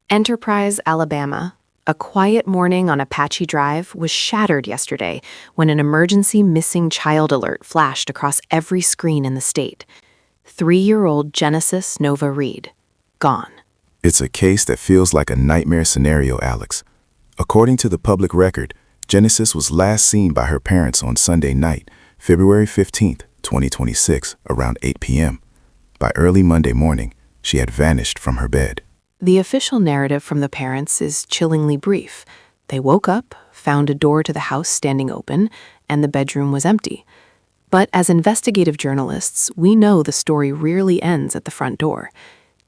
Enterprise, Alabama. A quiet morning on Apache Drive was shattered yesterday when an emergency missing child alert flashed across every screen in the state. 3-year-old Genesis Nova Reid. Gone. It's a case that feels like a nightmare scenario, Alex. According to the public record, Genesis was last seen by her parents on Sunday night, February 15th, 2026, around 8 p.m. By early Monday morning, she had vanished from her bed. The official narrative from the parents is chillingly brief. They woke up, found a door to the house standing open, and the bedroom was empty. But as investigative journalists, we know the story rarely ends at the front door.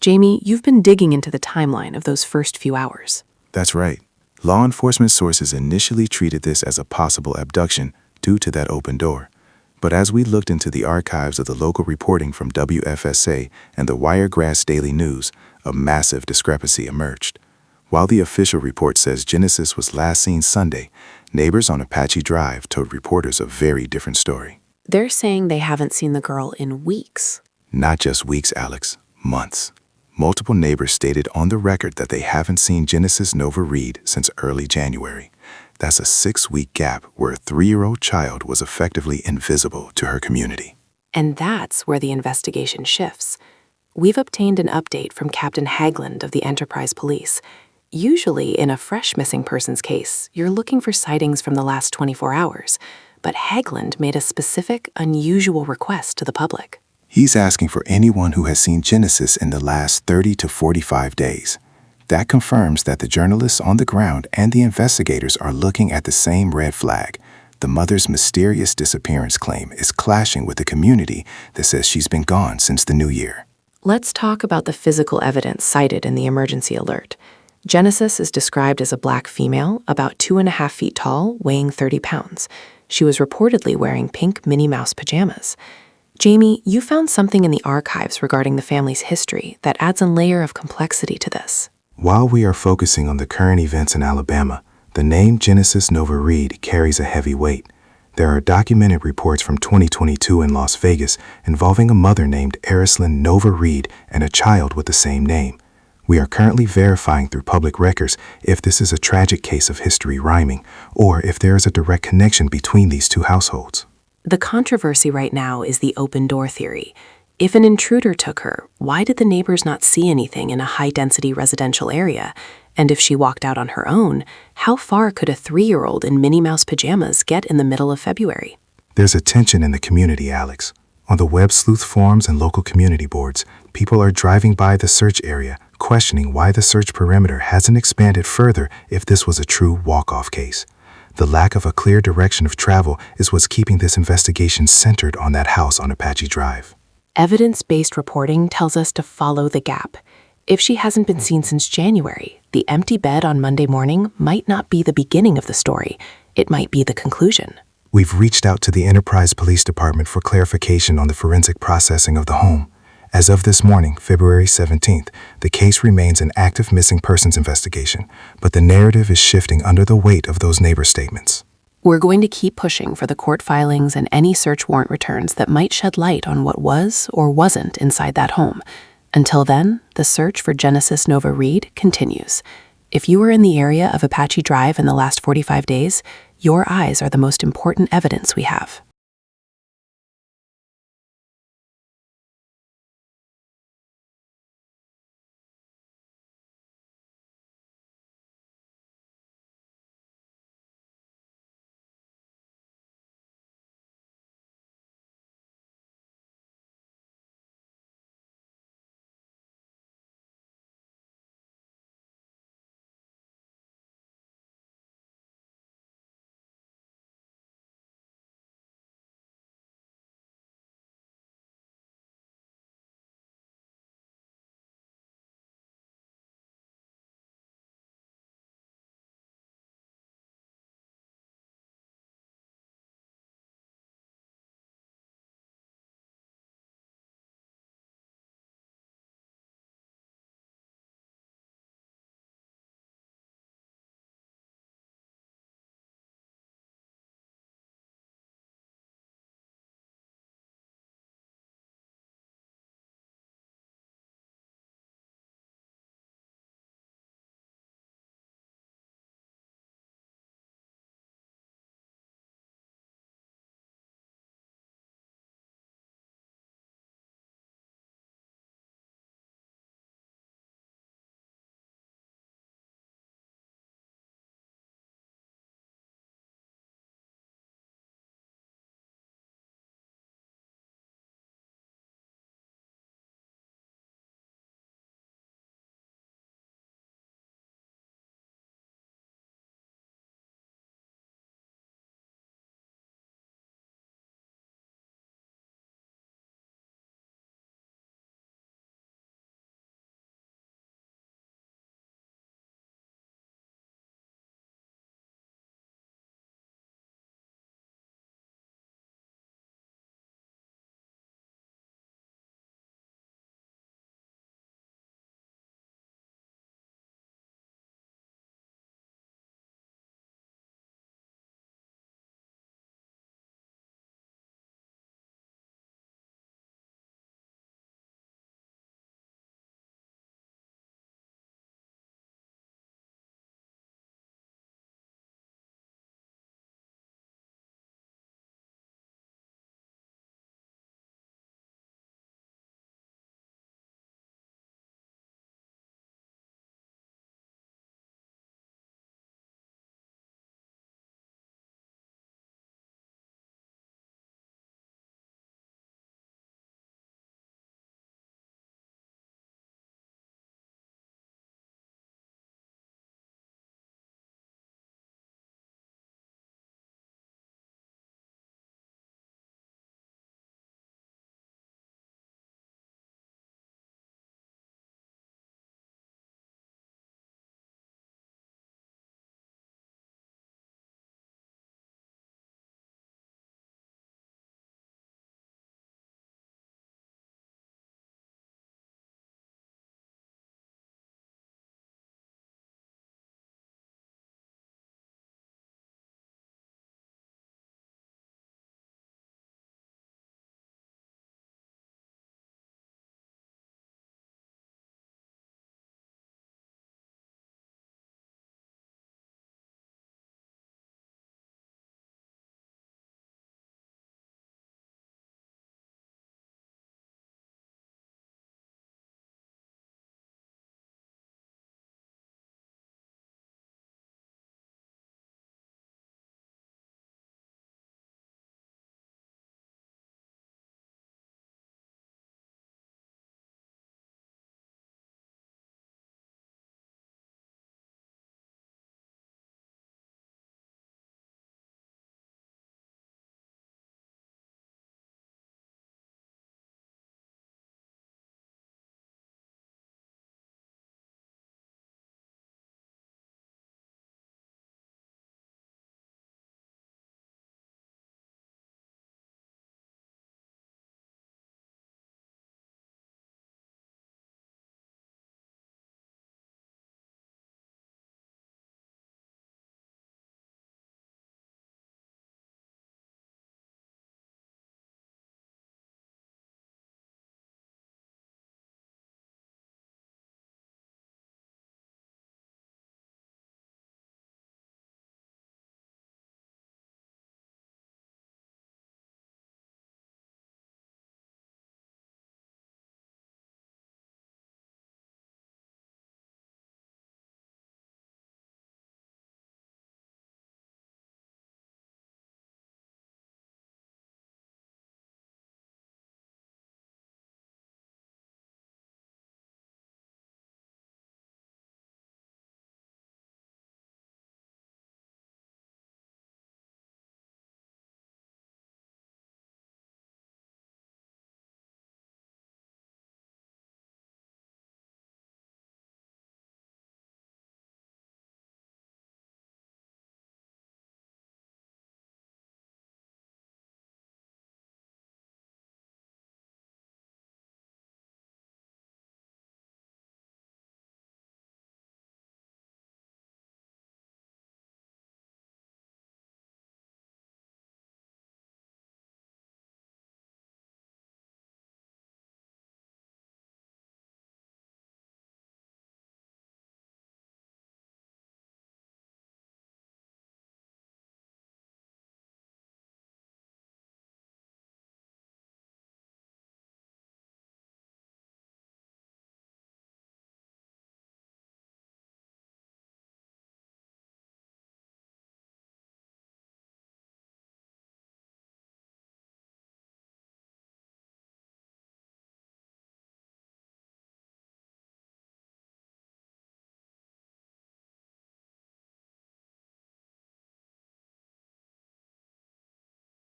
Jamie, you've been digging into the timeline of those first few hours. That's right. Law enforcement sources initially treated this as a possible abduction due to that open door. But as we looked into the archives of the local reporting from WFSA and the Wiregrass Daily News, a massive discrepancy emerged. While the official report says Genesis was last seen Sunday, neighbors on Apache Drive told reporters a very different story. They're saying they haven't seen the girl in weeks. Not just weeks, Alex, months. Multiple neighbors stated on the record that they haven't seen Genesis Nova Reid since early January. That's a 6-week gap where a 3-year-old child was effectively invisible to her community. And that's where the investigation shifts. We've obtained an update from Captain Hagland of the Enterprise Police. Usually, in a fresh missing persons case, you're looking for sightings from the last 24 hours. But Hagland made a specific, unusual request to the public. He's asking for anyone who has seen Genesis in the last 30 to 45 days. That confirms that the journalists on the ground and the investigators are looking at the same red flag. The mother's mysterious disappearance claim is clashing with the community that says she's been gone since the new year. Let's talk about the physical evidence cited in the emergency alert. Genesis is described as a black female, about 2.5 feet tall, weighing 30 pounds. She was reportedly wearing pink Minnie Mouse pajamas. Jamie, you found something in the archives regarding the family's history that adds a layer of complexity to this. While we are focusing on the current events in Alabama, the name Genesis Nova Reid carries a heavy weight. There are documented reports from 2022 in Las Vegas involving a mother named Arislyn Nova Reid and a child with the same name. We are currently verifying through public records if this is a tragic case of history rhyming, or if there is a direct connection between these two households. The controversy right now is the open door theory. If an intruder took her, why did the neighbors not see anything in a high-density residential area? And if she walked out on her own, how far could a 3-year-old in Minnie Mouse pajamas get in the middle of February? There's a tension in the community, Alex. On the web sleuth forums and local community boards, people are driving by the search area, questioning why the search perimeter hasn't expanded further if this was a true walk-off case. The lack of a clear direction of travel is what's keeping this investigation centered on that house on Apache Drive. Evidence-based reporting tells us to follow the gap. If she hasn't been seen since January, the empty bed on Monday morning might not be the beginning of the story. It might be the conclusion. We've reached out to the Enterprise Police Department for clarification on the forensic processing of the home. As of this morning, February 17th, the case remains an active missing persons investigation, but the narrative is shifting under the weight of those neighbor statements. We're going to keep pushing for the court filings and any search warrant returns that might shed light on what was or wasn't inside that home. Until then, the search for Genesis Nova Reid continues. If you were in the area of Apache Drive in the last 45 days, your eyes are the most important evidence we have.